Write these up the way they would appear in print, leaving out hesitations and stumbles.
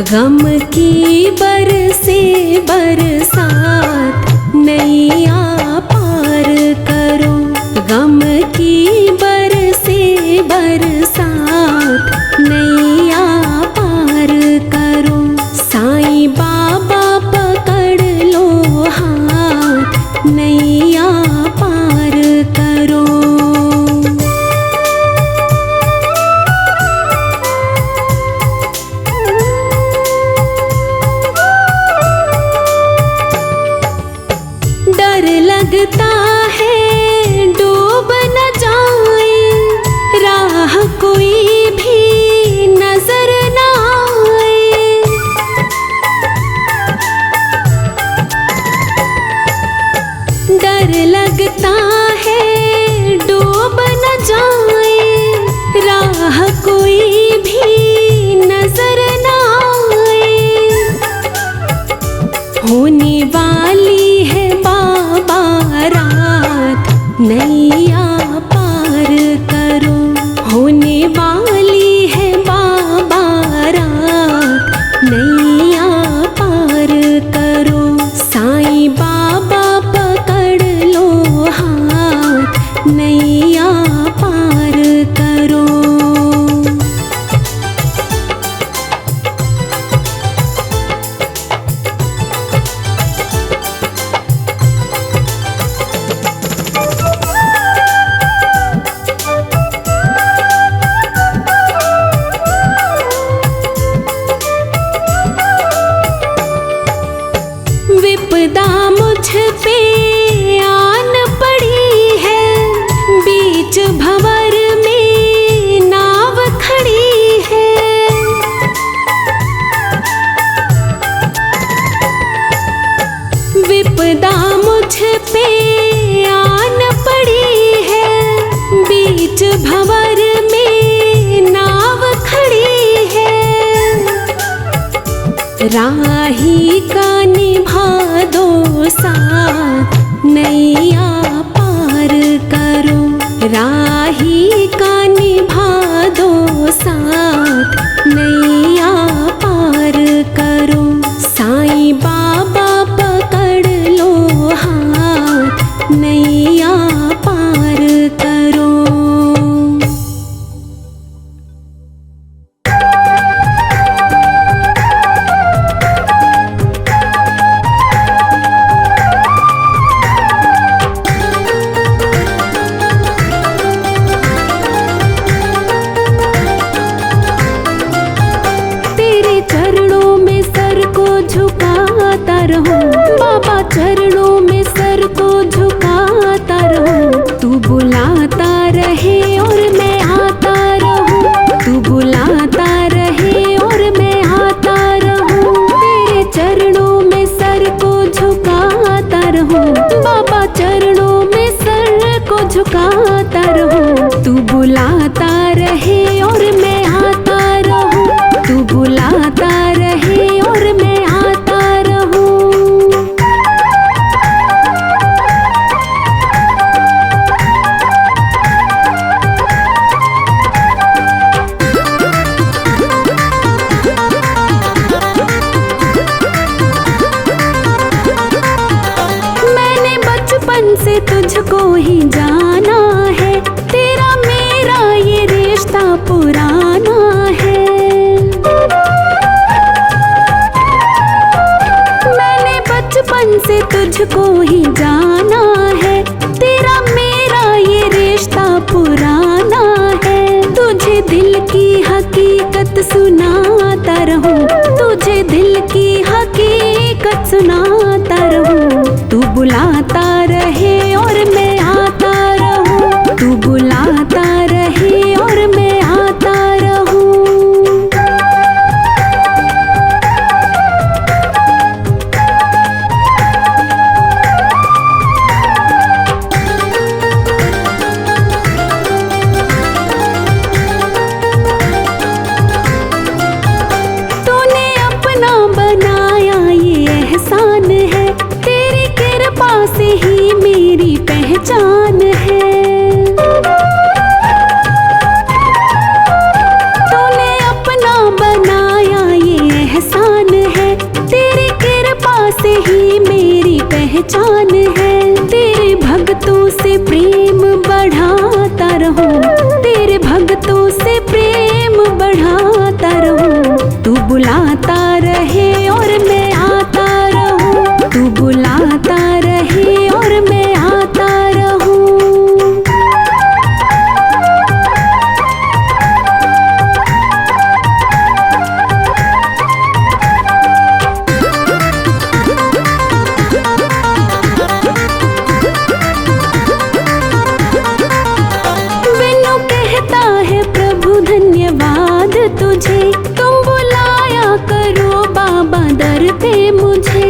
गम की बरसे बरसात नैया पार करो। गम की बरसे बरसात नैया पार करो। साईं बाबा पकड़ लो हाथ नैया पार करो। डर लगता है डूब न जाए, राह कोई भी नजर न आए। डर लगता है डूब न जाए, राह कोई भी नजर न आए। होने वाली है बाबा रात नैया पार करो। होने वाली है बाबा रात नैया पार करो। साईं बाबा पकड़ लो हाथ नैया पार करो। विपदा मुझ पे आन पड़ी है, बीच भंवर में नाव खड़ी है। विपदा मुझ पे आन पड़ी है, बीच भंवर में नाव खड़ी है। राही का निभा दो साथ नैया पार करो। राही का निभा दो साथ नैया पार करो। साईं बाबा पकड़ लो हाथ नैया पार करो। बाबा चरणों में सर को झुकाता रहूं। तू बुलाता रहे और मैं आता रहूं। तू बुलाता रहे और मैं आता रहूं। तेरे चरणों में सर को झुकाता रहूं। बाबा चरणों में सर को झुकाता रहूं। तू बुलाता रहे और मैं आता रहूं। तू बुलाता रहे और मैं आता रहूं। मैंने बचपन से तुझको ही जाना है, तेरा मेरा ये रिश्ता पुराना है। मैंने बचपन से तुझको ही जाना है, तेरा मेरा ये रिश्ता पुराना है। तुझे दिल की हकीकत सुनाता रहूं। तुझे दिल की हकीकत सुनाता रहूं। तू बुलाता रहे और मैं आता रहूं। तू बुलाता रहे और मैं आता रहूं। तूने अपना बनाया ये एहसान है, तेरी कृपा से ही पहचान है। तेरे भक्तों से प्रेम बढ़ाता रहूं, तेरे भक्तों से प्रेम बढ़ाता रहूं। तू बुलाता रहे और मैं आता रहूं, तू बुलाता रहे और मैं आता रहूं। बिनु कहता है प्रभु धन्यवाद तुझे, तुम बुलाया करो बाबा दर पे मुझे।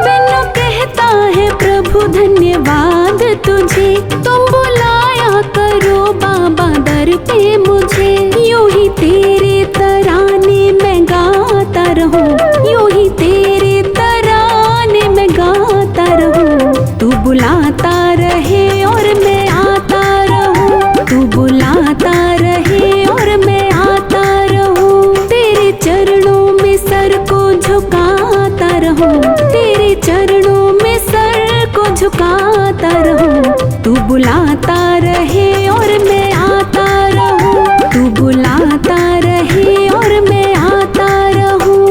बिनु कहता है प्रभु धन्यवाद तुझे, तुम बुलाया करो बाबा दर पे मुझे। यूं ही तेरे तराने मैं गाता रहूं, यूं ही तेरे तराने मैं गाता रहूं। तू बुलाता रहे और मैं आता रहूं, तू बुलाता रहे और मैं आता रहूं। तेरे चरणों में सर को झुकाता रहूं, तेरे चरणों में सर को झुकाता रहूं। तू बुलाता रहे और मैं आता रहूं, तू बुलाता रहे और मैं आता रहूं।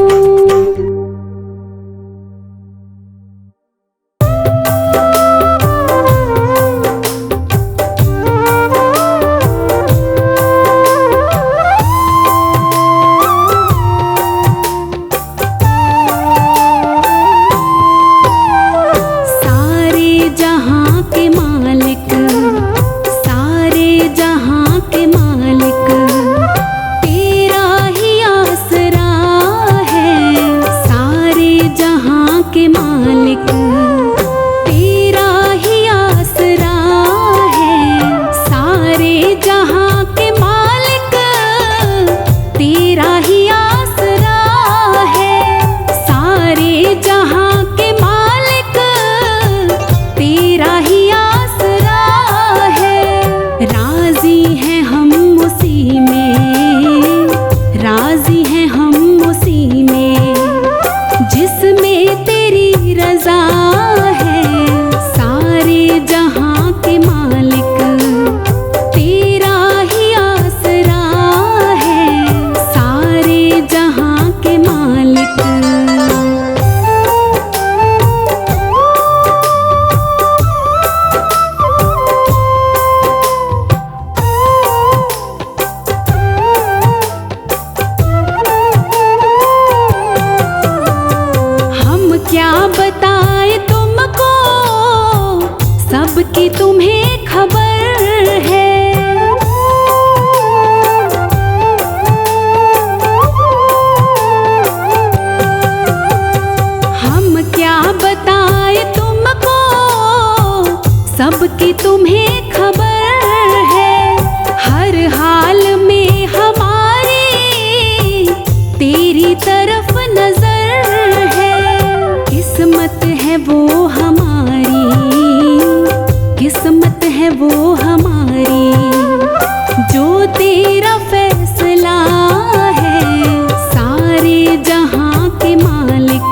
सारे जहां के मालिक, सारे जहां के मालिक, तेरा ही आसरा है। सारे जहां के मालिक, तेरा ही आसरा है। सारे जहां के मालिक, तेरा ही आसरा है। सारे जहां के मालिक, तेरा ही आसरा है। राजी हैं हम उसी में, राजी हैं हम उसी में, जिसमें तेरी रजा है। सारे जहां के मालिक, तेरा ही आसरा है। सारे जहां के मालिक। हम क्या बताएं तुमको, सबकी तुम्हें खबर है। हम क्या बताएं तुमको, सबकी तुम्हें खबर है। हर हाल में हमारी तेरी तरफ नजर है। किस्मत है वो हमारी, किस्मत है वो हमारी, जो तेरा फैसला है। सारे जहां के मालिक,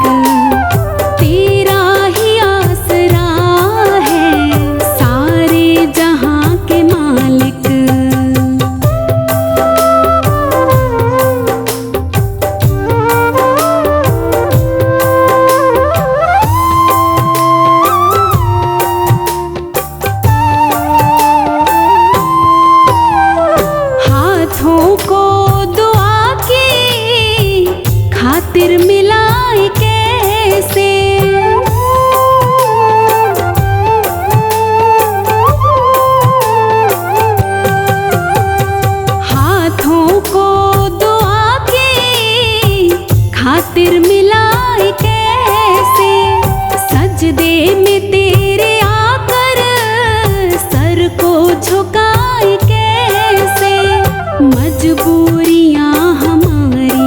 तेरा ही आसरा है। सारे जहां के मालिक। हाथों को दुआ की खातिर मिलाए कैसे। हाथों को दुआ की खातिर मिलाए कैसे। सजदे में तेरे आकर सर को झुकाए कैसे। मजबूरियां हमारी,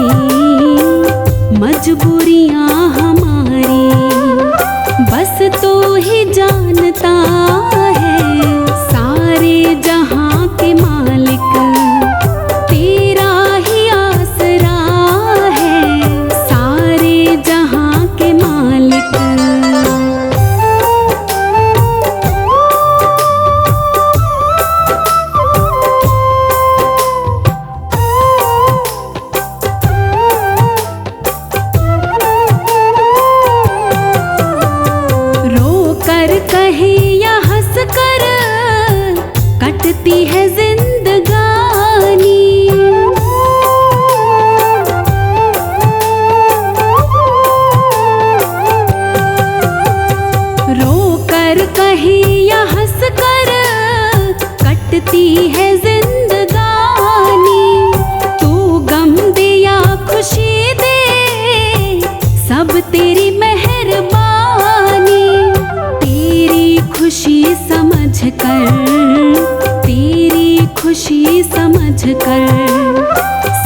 समझ कर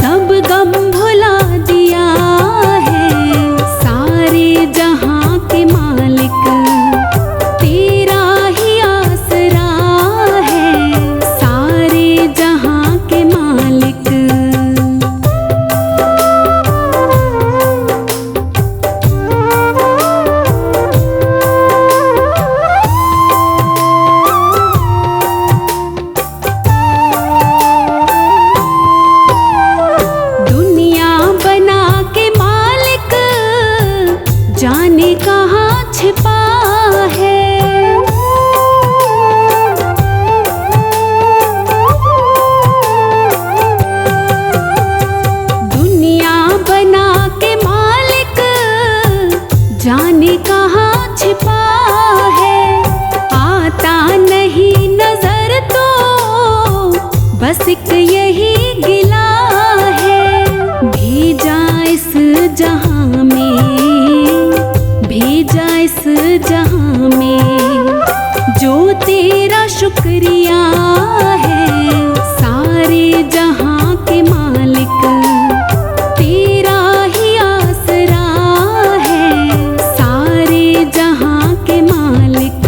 सब गम भुला दिया है। सारे जहां के मालिक तेरा ही आसरा है, सारे जहां के मालिक। जाने कहाँ छिपा है, दुनिया बना के मालिक जाने कहाँ छिपा है। आता नहीं नजर तो बस एक यही गिला है। भेजा इस जहां में, भेजा इस जहां में जो तेरा शुक्रिया है। सारे जहां के मालिक तेरा ही आसरा है, सारे जहां के मालिक।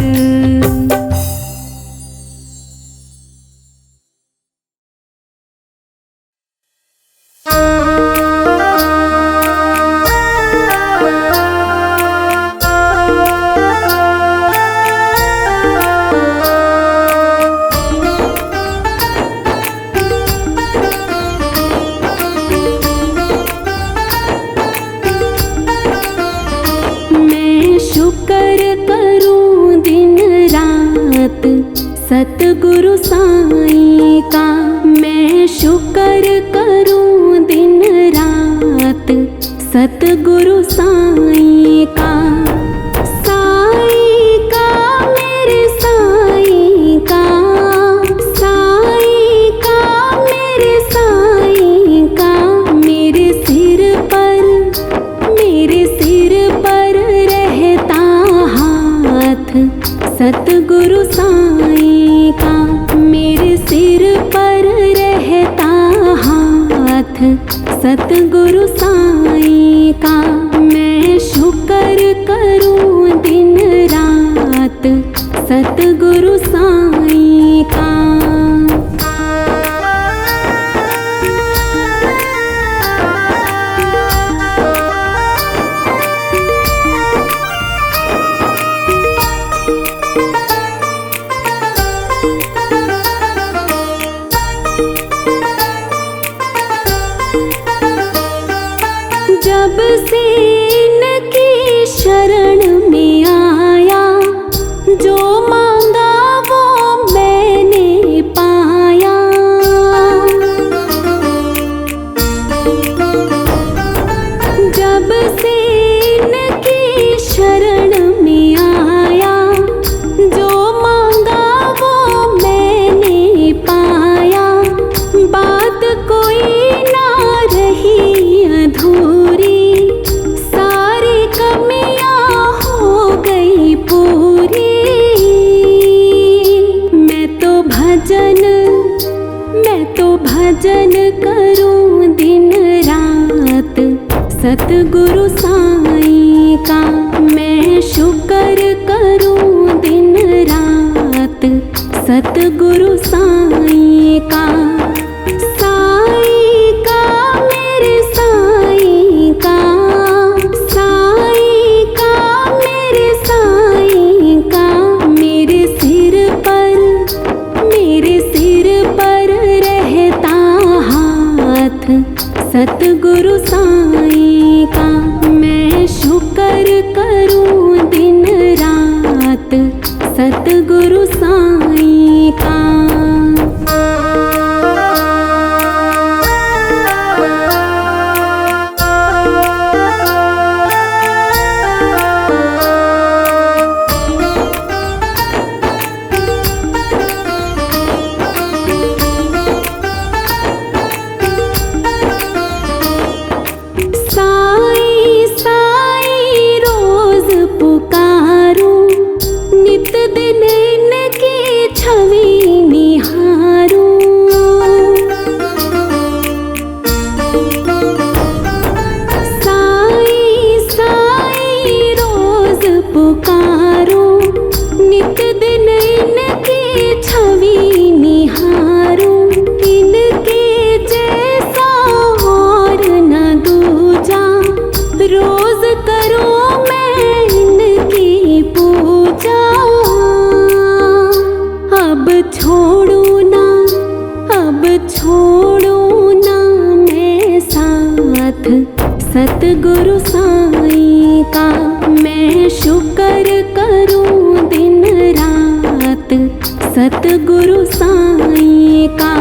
सतगुरु साईं का मैं शुक्र करूं दिन रात, सतगुरु साईं का। साईं का मेरे साईं का, साईं का मेरे साईं का। मेरे सिर पर रहता हाथ सतगुरु साईं का। मेरे सिर पर रहता हाथ सतगुरु साईं का। मैं शुक्र करूं दिन रात सतगुरु साईं का। जब से इनकी शरण में आया, जो मांगा वो मैंने पाया। जब से इनकी शरण में आया, जो मांगा वो मैंने पाया। बात कोई ना रही अधूरी, सारी कमियां हो गई पूरी। मैं तो भजन करूं दिन रात सतगुरु साईं का। मैं शुक्र करूं दिन रात सतगुरु साईं का। साईं का मेरे साईं का, साईं का मेरे साईं का। मेरे सिर पर रहता हाथ सतगुरु साईं का। मैं शुक्र करूं दिन रात सतगुरु साईं का। छवि सतगुरु साईं का मैं शुक्र करूं दिन रात। सतगुरु साईं का,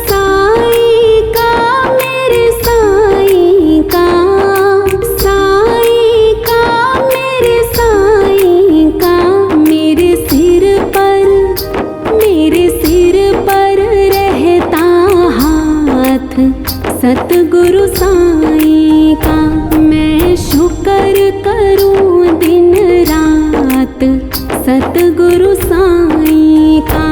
साईं का मेरे साईं का, साईं का मेरे साईं का। मेरे सिर पर रहता हाथ। सतगुरु साईं का मैं शुक्र करूं दिन रात। सतगुरु साईं का।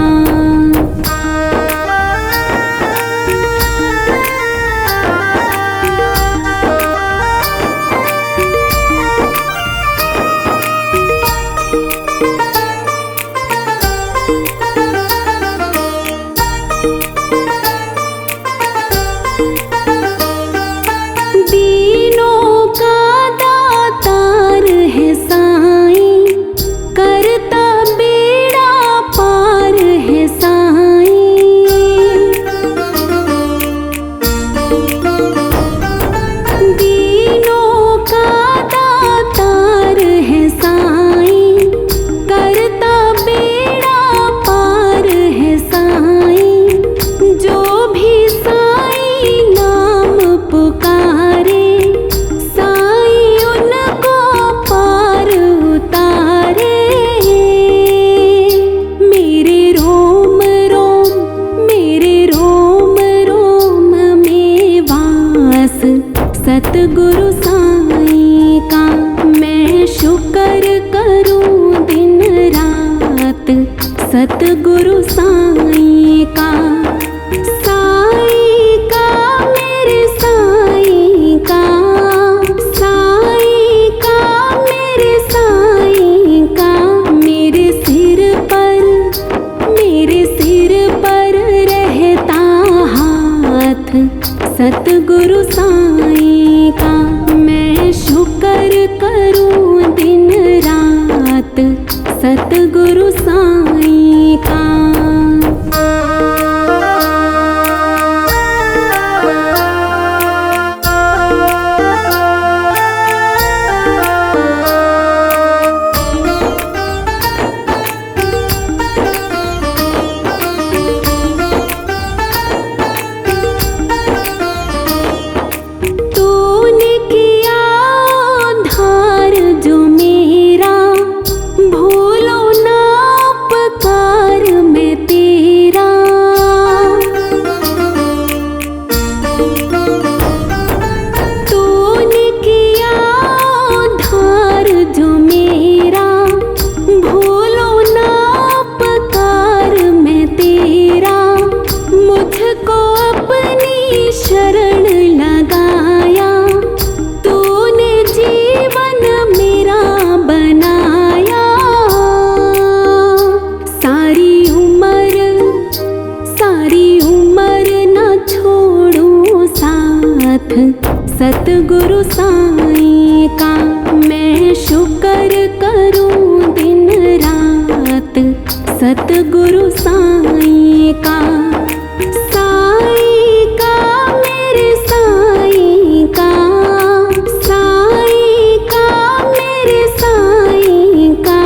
सतगुरु साईं का मैं शुक्र करूं दिन रात। सतगुरु साईं का, साईं का मेरे साईं का, साईं का मेरे साईं का। मेरे सिर पर रहता हाथ। सतगुरु साईं का मैं शुक्र करूं दिन रात। सतगुरु साईं का। सतगुरु साईं का मैं शुक्र करूं दिन रात। सतगुरु साईं का, साईं का मेरे साईं का, साईं का मेरे साईं का।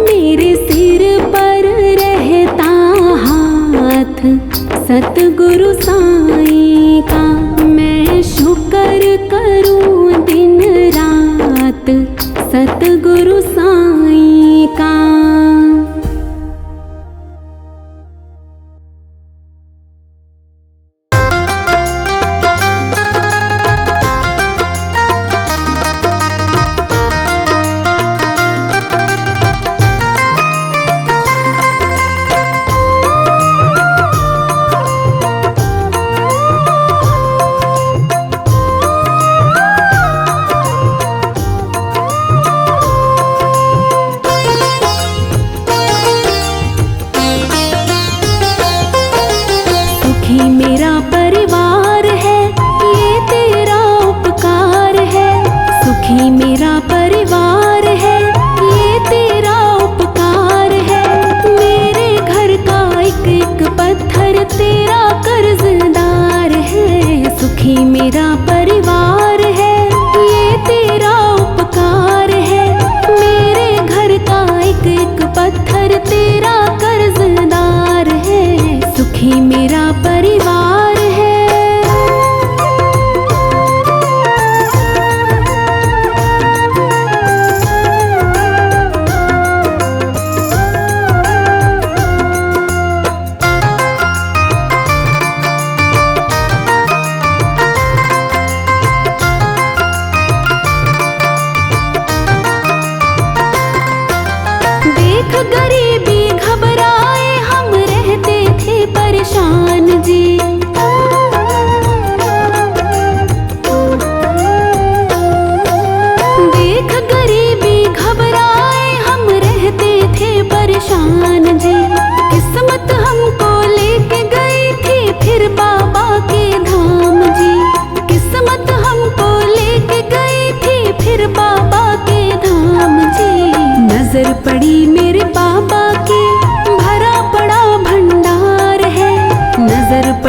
मेरे सिर पर रहता हाथ। सतगुरु साईं का मैं शुक्र करूं दिन रात। सतगुरु साईं का। मेरा परिवार है, ये तेरा उपकार है। सुखी मेरा परिवार है, ये तेरा उपकार है। मेरे घर का एक एक पत्थर तेरा कर्जदार है।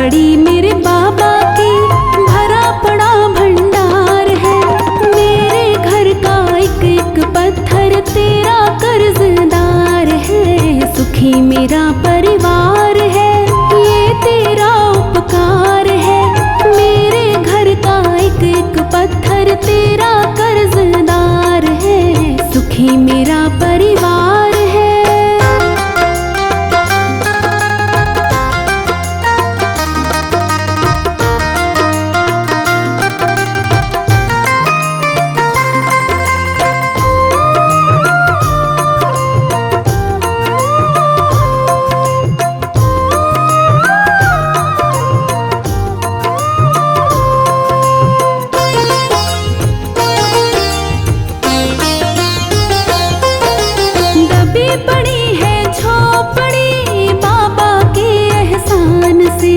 पड़ी मेरे बाबा की, भरा पड़ा भंडार है। मेरे घर का एक एक पत्थर तेरा कर्जदार है। सुखी मेरा परिवार है, ये तेरा उपकार है। मेरे घर का एक एक पत्थर तेरा कर्जदार है। सुखी मेरा परिवार है। पड़ी है झोपड़ी बाबा के एहसान से।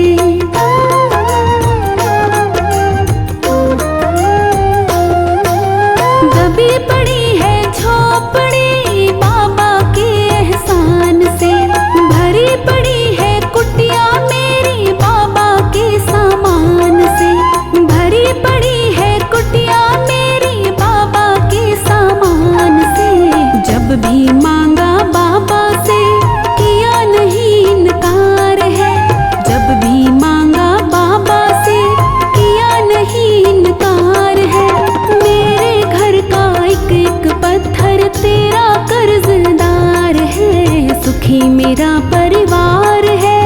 दबी पड़ी है झोपड़ी बाबा के एहसान से। भरी पड़ी है कुटिया मेरी बाबा के सामान से। भरी पड़ी है कुटिया मेरी बाबा के सामान से। जब भी मांगा बाबा से किया नहीं इनकार है। जब भी मांगा बाबा से किया नहीं इनकार है। मेरे घर का एक एक पत्थर तेरा कर्जदार है। सुखी मेरा परिवार है,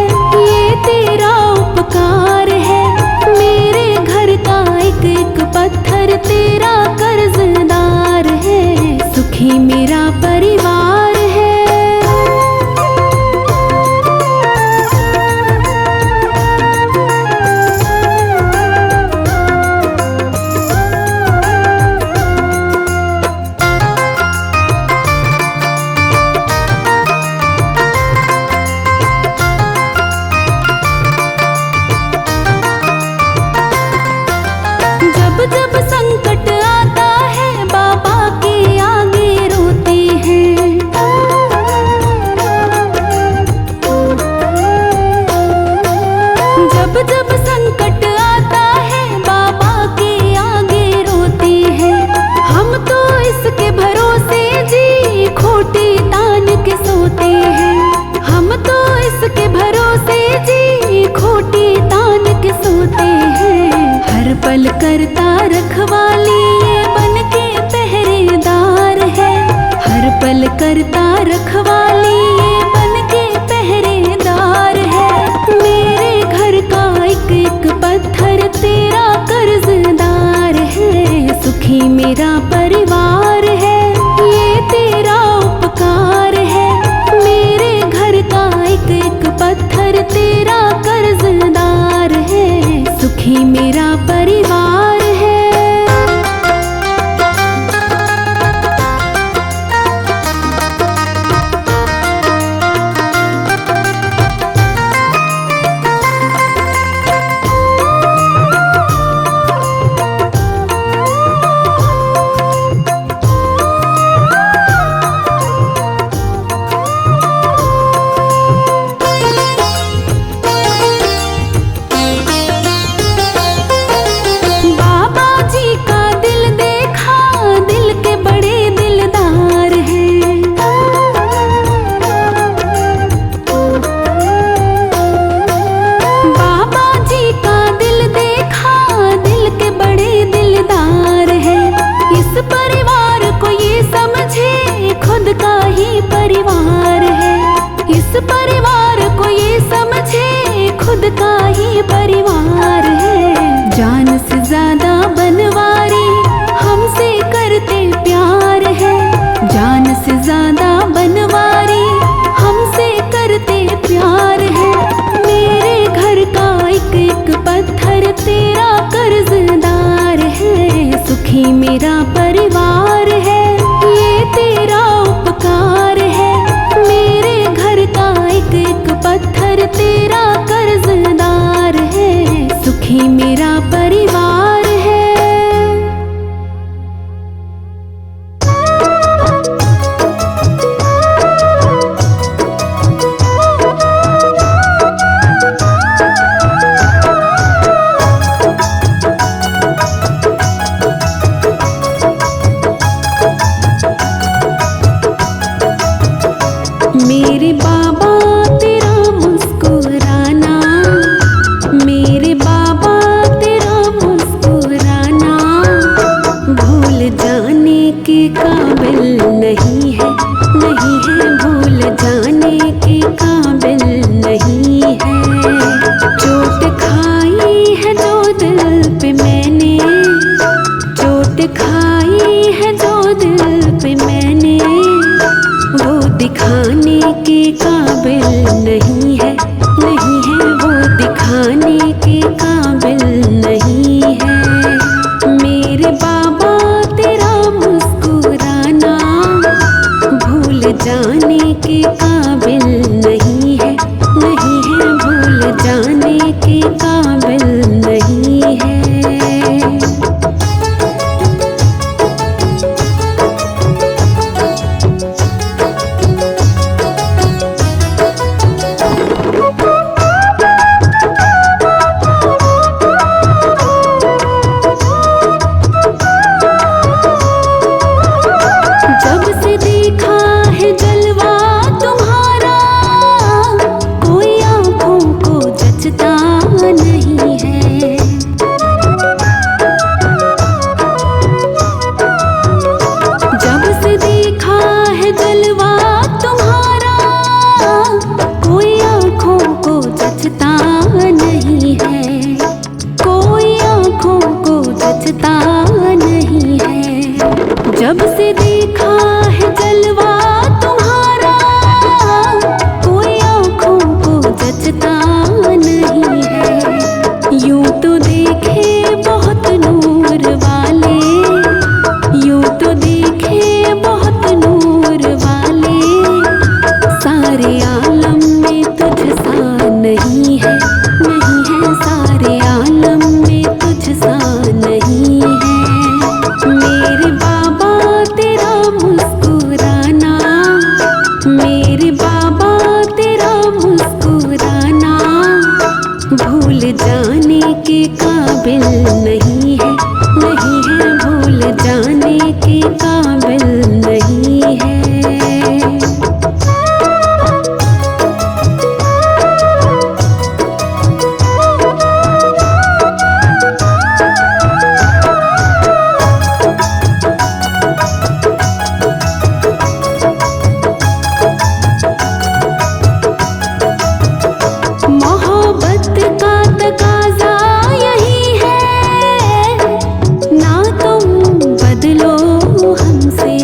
ये तेरा उपकार है। मेरे घर का एक एक पत्थर तेरा कर्जदार है। सुखी मेरा परिवार है। जब जब संकट आता है बाबा के आगे रोते हैं। जब जब संकट आता है बाबा के आगे रोते हैं। हम तो इसके भरोसे जी खोटी तान के सोते हैं। हम तो इसके भरोसे जी खोटी तान के सोते हैं। हर पल करता रखवाली ये बन के पहरेदार है। हर पल करता रखवाली ये बन के पहरेदार है। मेरे घर का एक एक पत्थर तेरा कर्जदार है। सुखी मेरा परिवार है, ये तेरा उपकार है। मेरे घर का एक एक पत्थर तेरा कर्जदार है। सुखी मेरा परिवार है। बाबा जी का दिल देखा, दिल के बड़े दिलदार हैं। बाबा जी का दिल देखा, दिल के बड़े दिलदार हैं। इस परिवार को ये समझे खुद का ही परिवार है। इस परिवार को ये समझे खुद का ही परिवार है। जान से ज्यादा बनवारी हमसे करते प्यार है। जान से ज्यादा बनवारी हमसे करते प्यार है। मेरे घर का एक एक पत्थर तेरा कर्जदार है। सुखी मेरा परिवार है, ये तेरा उपकार है। मेरे घर का एक एक पत्थर तेरा कर्जदार है। सुखी मेरा परिवार है। काबिल नहीं है, नहीं है वो दिखाने के काबिल नहीं है। मेरे बाबा तेरा मुस्कुराना भूल जाने के काबिल नहीं है, नहीं है भूल जाने के काबिल नहीं है। जब से देखा है जलवा तुम्हारा, कोई आँखों को जचता नहीं है। जब से देखा है जलवा तुम्हारा, कोई आँखों को जचता नहीं है, कोई आँखों को जचता नहीं है। जब से देखा है जलवा तुम्हारा, कोई आँखों को जचता नहीं है। यूं तो देखे बहुत नूर वाले, यूं तो देखे बहुत नूर वाले, सारे आलम में तुझसा नहीं है, नहीं है सारे आलम में तुझसा नहीं है। मेरे बाबा तेरा मुस्कुराना, मेरे बाबा तेरा मुस्कुराना भूल जाने के काबिल नहीं है, नहीं है भूल जाने के काबिल नहीं है। मोहब्बत का तकाज़ा यही है, ना तुम बदलो हमसे।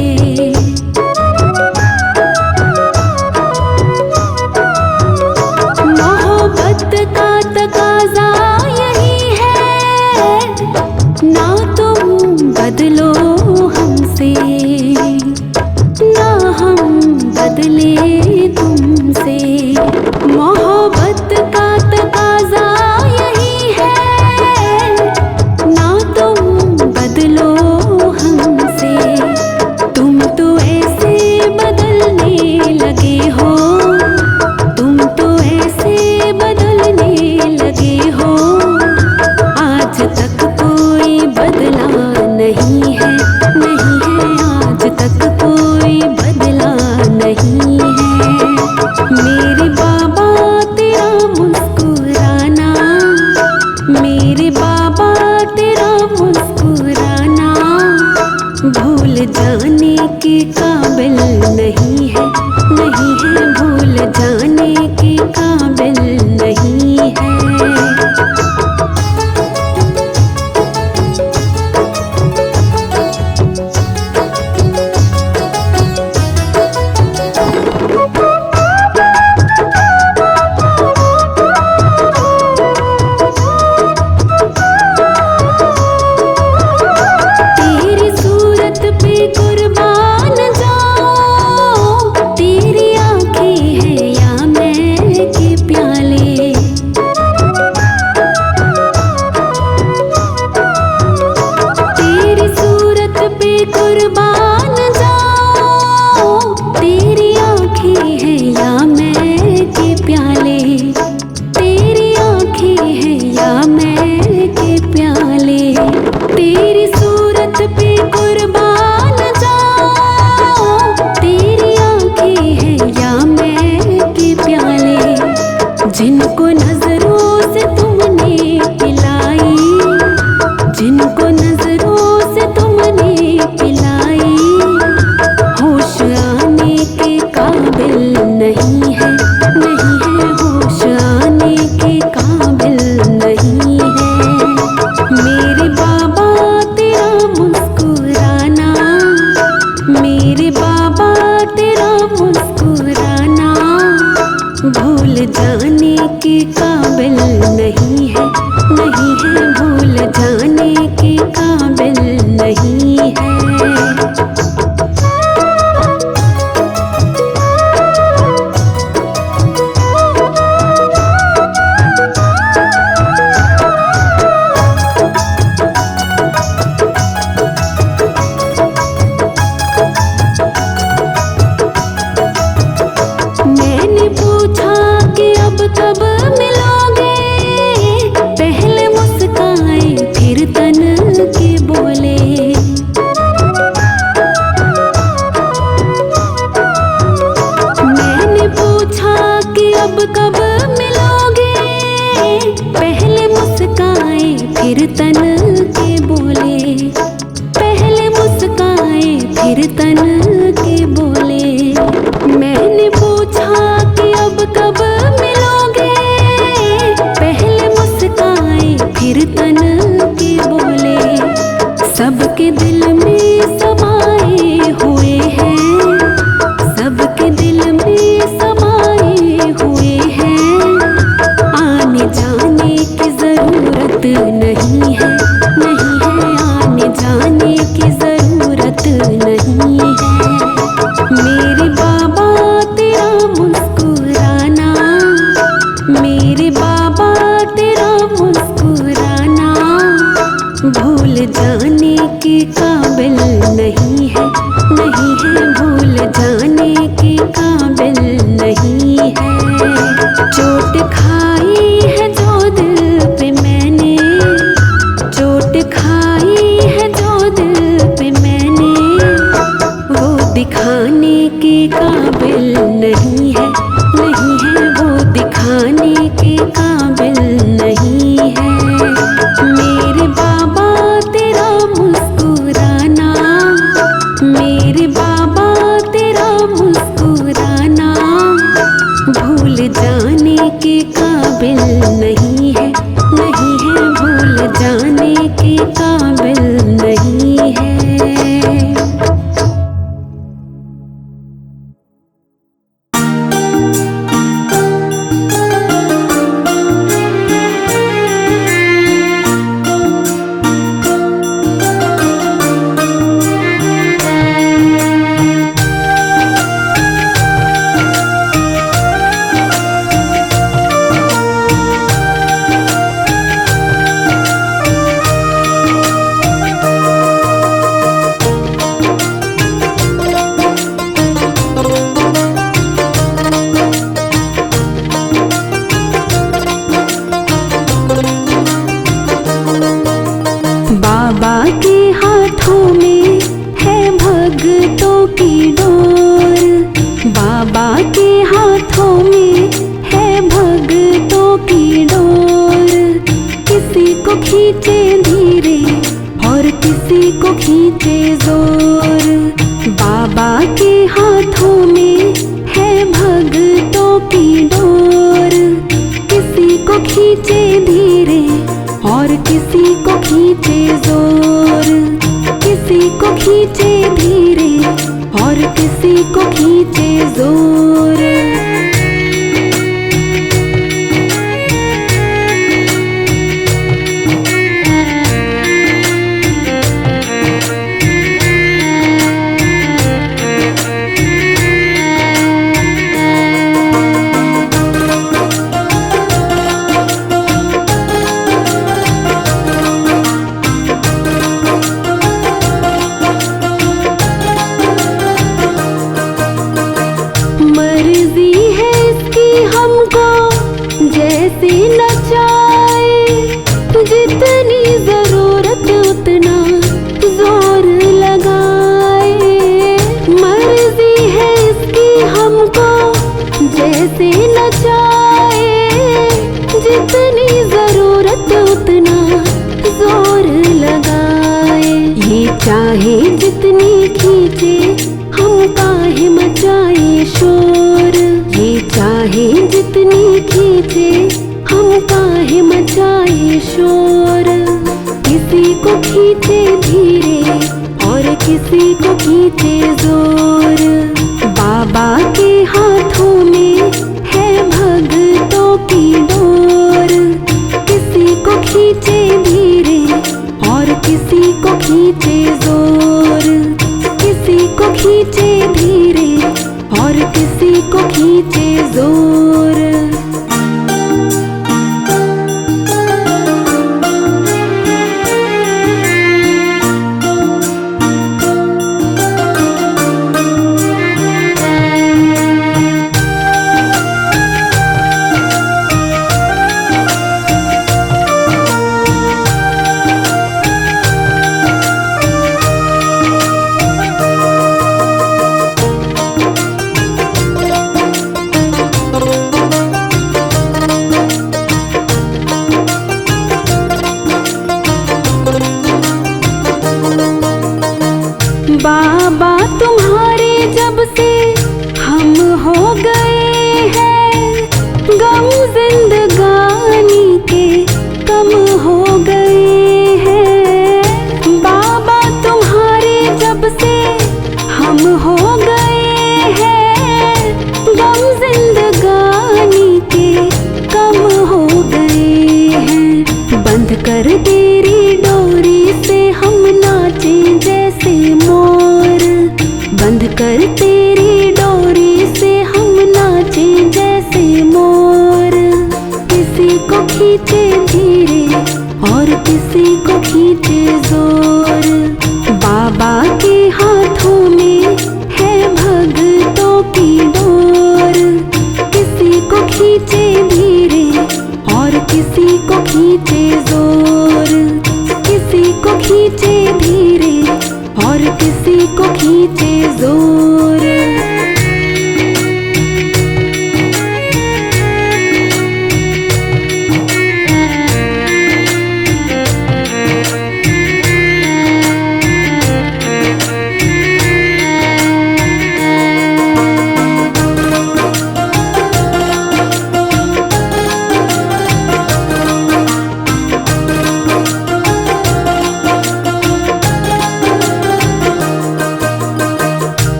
मोहब्बत का तकाज़ा यही है, ना तुम बदलो हमसे, ना हम बदले तुमसे। मोहब्बत का तकाज़ा यही है, ना तुम बदलो हमसे। तुम तो ऐसे बदलने लगे हो, तुम तो ऐसे बदलने लगे हो, आज तक कोई बदला नहीं है, नहीं है आज तक कोई बदला नहीं है। मेरे बाबा तेरा मुस्कुराना, मेरे बाबा तेरा मुस्कुराना भूल जाने के काबिल नहीं है, नहीं है भूल जाने के काबिल नहीं है। तेरी सूरत पे कुर्बान जाऊं, तेरी आँखें हैं या मैं के प्याले। तेरी सूरत पे कुर्बान जाऊं, तेरी आँखें हैं या मैं के प्याले, तेरी आँखें हैं या मैं के प्याले। तेरी सूरत पे कुर्बान जाऊं, तेरी आँखें हैं या मैं के प्याले। जिनको नजरों से तुमने पिलाई, जिनको नजरों से तुमने पिलाई, होश आने के काबिल नहीं है, नहीं है होश आने के काबिल नहीं है। मेरे बाबा तेरा मुस्कुराना, मेरे बाबा तेरा मुस्कुराना के काबिल नहीं है, नहीं है, भूल जाने के काबिल नहीं है। मैंने पूछा कि अब कब मिलोगे, पहले मुस्काए फिर तन के बोले। मैंने पूछा कि अब कब मिलोगे, पहले मुस्काए फिर तन के बोले, पहले मुस्काए फिर तन के बोले। मैंने पूछा कि अब कब मिलोगे, पहले मुस्काए फिर तन के बोले। सबके दिल में समाए हुए हैं, सबके दिल में समाए हुए हैं। आने जाने की जरूरत नहीं है, नहीं है, आने जाने की जरूरत नहीं है। मेरे बाबा तेरा मुस्कुराना, मेरे बाबा तेरा मुस्कुराना भूल जाने के काबिल नहीं है, नहीं है, भूल जाने के काबिल नहीं है। चोट खाई है जो दिल पे मैंने, चोट खाई है जो दिल पे मैंने, वो दिखाने के काबिल नहीं है, नहीं है, वो दिखाने के काबिल नहीं है। मेरे बाबा तेरा मुस्कुराना, मेरे बाबा तेरा मुस्कुराना भूल जाने के काबिल नहीं है, नहीं है, भूल जाने के काबिल नहीं है। बाबा के हाथों में है भक्तों की डोर, बाबा के हाथों में है भक्तों की डोर। किसी को खींचे धीरे और किसी को खींचे जोर। बाबा के हाथों में है भक्तों की डोर, किसी को खींचे धीरे और किसी को खींचे जोर, किसी को खींचे धीरे और किसी को खींचे जोर। मर्जी है इसकी हमको जैसे नचाए, जितनी जरूरत उतना जोर लगाए। मर्जी है इसकी हमको जैसे नचाए, जितनी जरूरत उतना जोर लगाए। ये चाहे जितनी खींचे हम काहे मचाए शोर, ये चाहे जितनी खींचे हम काहे मचाए शोर। किसी को खींचे धीरे और किसी को खींचे जोर। बाबा के हाथों में है भक्तों की कर तेरी डोरी से हम नाचें जैसे मोर, बंध कर तेरी डोरी से हम नाचें जैसे मोर। किसी को खींचे धीरे और किसी को खींचे जोर, बाबा के हाथों में है भक्तों की डोर। किसी को खींचे धीरे और किसी को खींचे जोर, किसी को खींचे धीरे और किसी को खींचे जोर।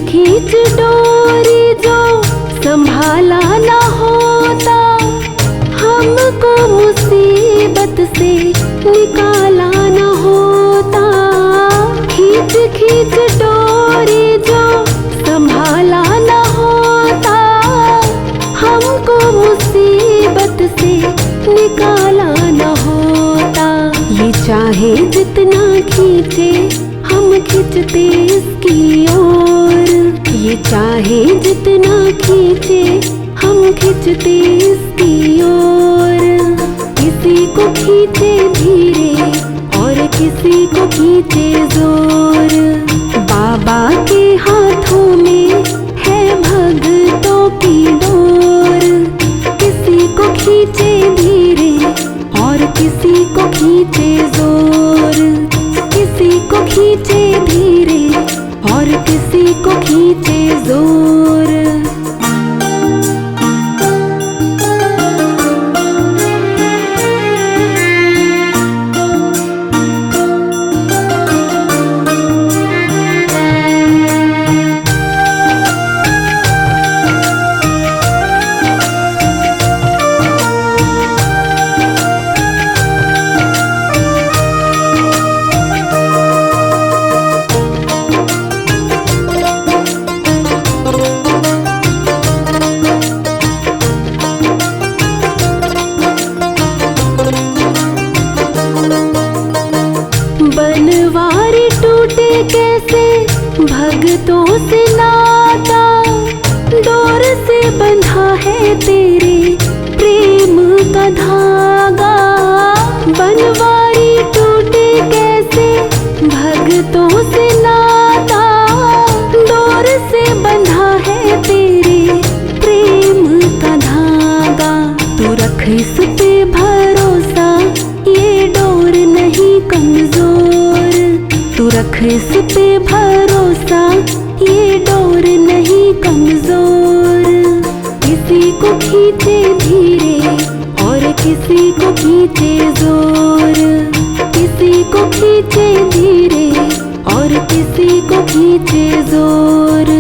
खींच डोरी जो संभाला ना होता, हमको मुसीबत से निकाला ना होता। खींच खींच डोरी जो संभाला ना होता, हमको मुसीबत से निकाला ना होता। ये चाहे जितना खींचे हम खींचते इसकी ओर, ये चाहे जितना खींचे हम खींचते इसकी ओर। किसी को खींचे धीरे और किसी को खींचे जोर, बाबा के हाथों में है भक्तों की डोर। किसी को खींचे धीरे और किसी को खींचे जोर, किसी को खींचे धीरे और किसी को खींचे जोर। बनवारी टूटे कैसे भक्तों से नाता, डोर से बंधा है तेरे प्रेम का धागा। बनवारी टूटे कैसे भक्तों से नाता, डोर से बंधा है तेरे प्रेम का धागा। तू रख इस पे भरोसा, ये डोर नहीं कमजोर। तू रख इस पे भरोसा, ये डोर नहीं कमजोर। किसी को खींचे धीरे और किसी को खींचे जोर, किसी को खींचे धीरे और किसी को खींचे जोर।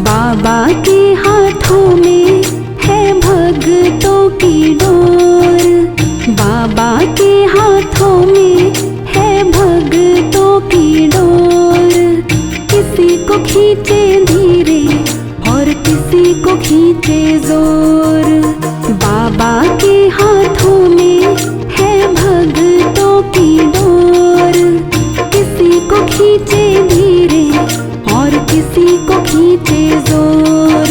बाबा के हाथों में है भक्तों की डोर, बाबा के हाथों में है भक्तों की डोर। किसी को खींचे धीरे और किसी को खींचे जोर, बाबा के हाथों में है भक्तों की डोर। किसी को खींचे धीरे और किसी को खींचे जोर,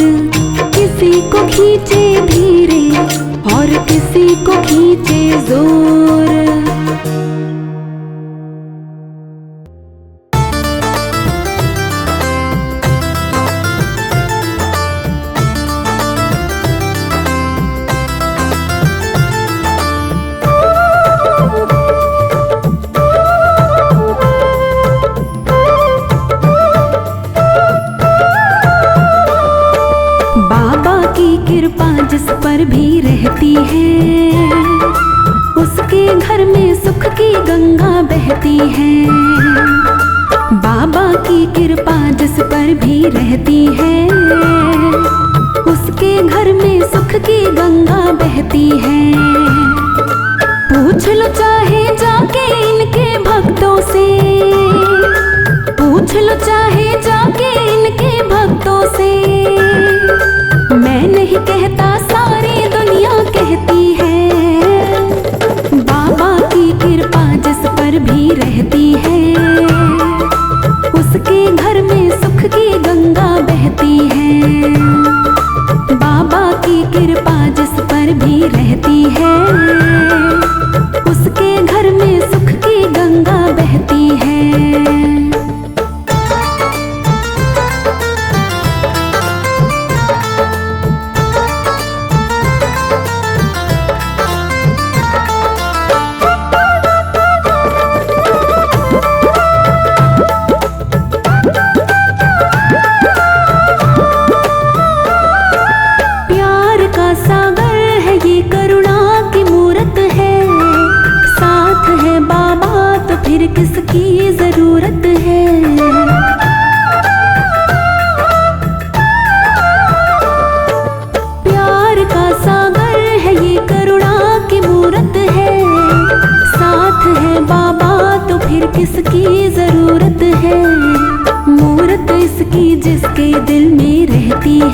किसी को खींचे धीरे और किसी को खींचे जोर। जिस पर भी रहती है, उसके घर में सुख की गंगा बहती है। बाबा की कृपा जिस पर भी रहती है, उसके घर में सुख की गंगा बहती है। पूछ लो चाहे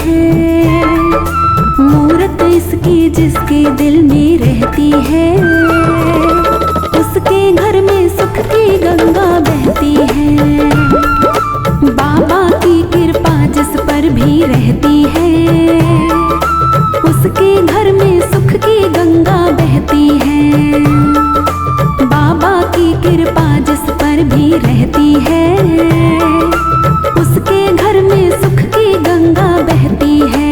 है। मूरत इसकी जिसके दिल में रहती है, उसके घर में सुख की गंगा बहती है। बाबा की कृपा जिस पर भी रहती है, उसके घर में सुख की गंगा बहती है। बाबा की कृपा जिस पर भी रहती है, उसके घर में सुख की गंगा बहती है।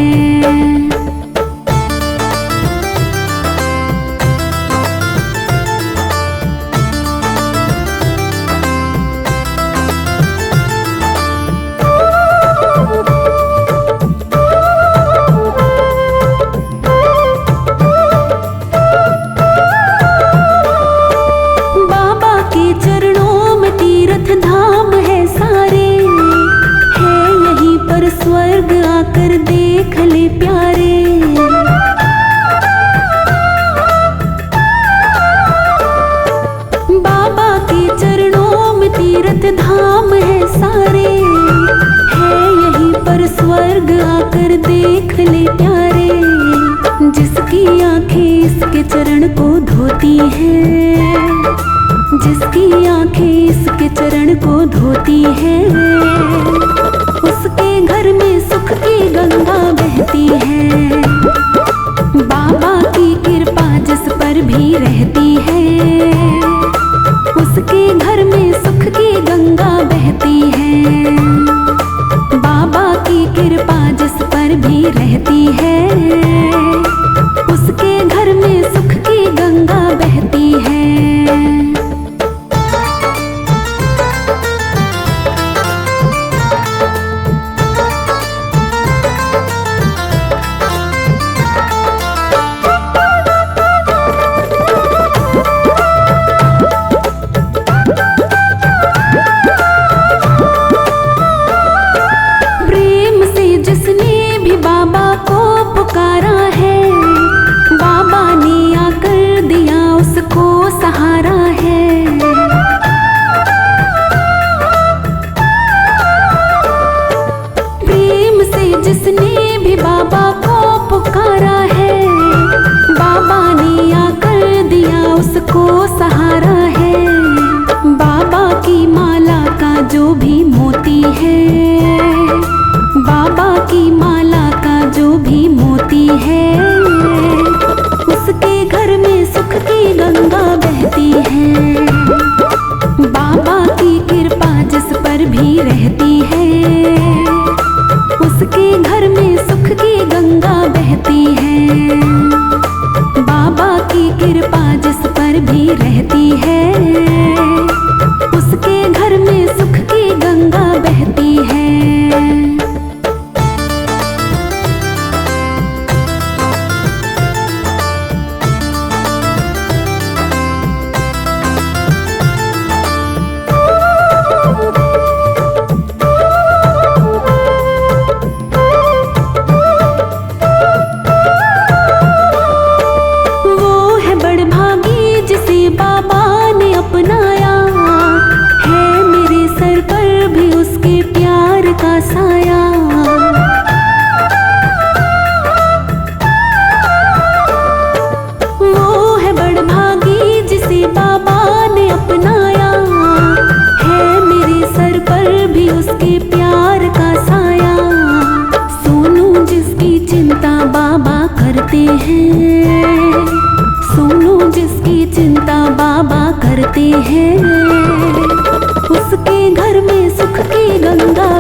धाम है सारे, है यहीं पर स्वर्ग आकर देख ले प्यारे। बाबा के चरणों में तीर्थ धाम है सारे, है यहीं पर स्वर्ग आकर देख ले प्यारे। जिसकी आंखें इसके चरण को धोती हैं, जिसकी आंखें इसके चरण को धोती हैं, उसके घर में सुख की गंगा बहती है। बाबा की कृपा जिस पर भी रहती है, उसके घर में सुख की गंगा बहती है। बाबा की कृपा जिस पर भी रहती है, उसके घर में सुख की गंगा बहती है। बाबा को पुकारा है, बाबा ने आकर दिया उसको सहारा है। प्रेम से जिसने भी बाबा को पुकारा है, बाबा ने आकर दिया उसको सहारा है। बाबा की माला का जो भी मोती है, बाबा की माला का जो भी मोती है, उसके घर में सुख की गंगा बहती है। बाबा की कृपा जिस पर भी रहती है, उसके घर में सुख की गंगा बहती है। बाबा की कृपा जिस पर भी रहती है, उसके घर में सुख की गंगा बहती है। बाबा ने अपनाया है, मेरे सर पर भी उसके प्यार का साया। वो है बड़भागी जिसे बाबा ने अपनाया है, मेरे सर पर भी उसके प्यार का साया। सोनू जिसकी चिंता बाबा करते हैं, सोनू जिसकी चिंता बाबा करते हैं, उसके घर में सुख की गंगा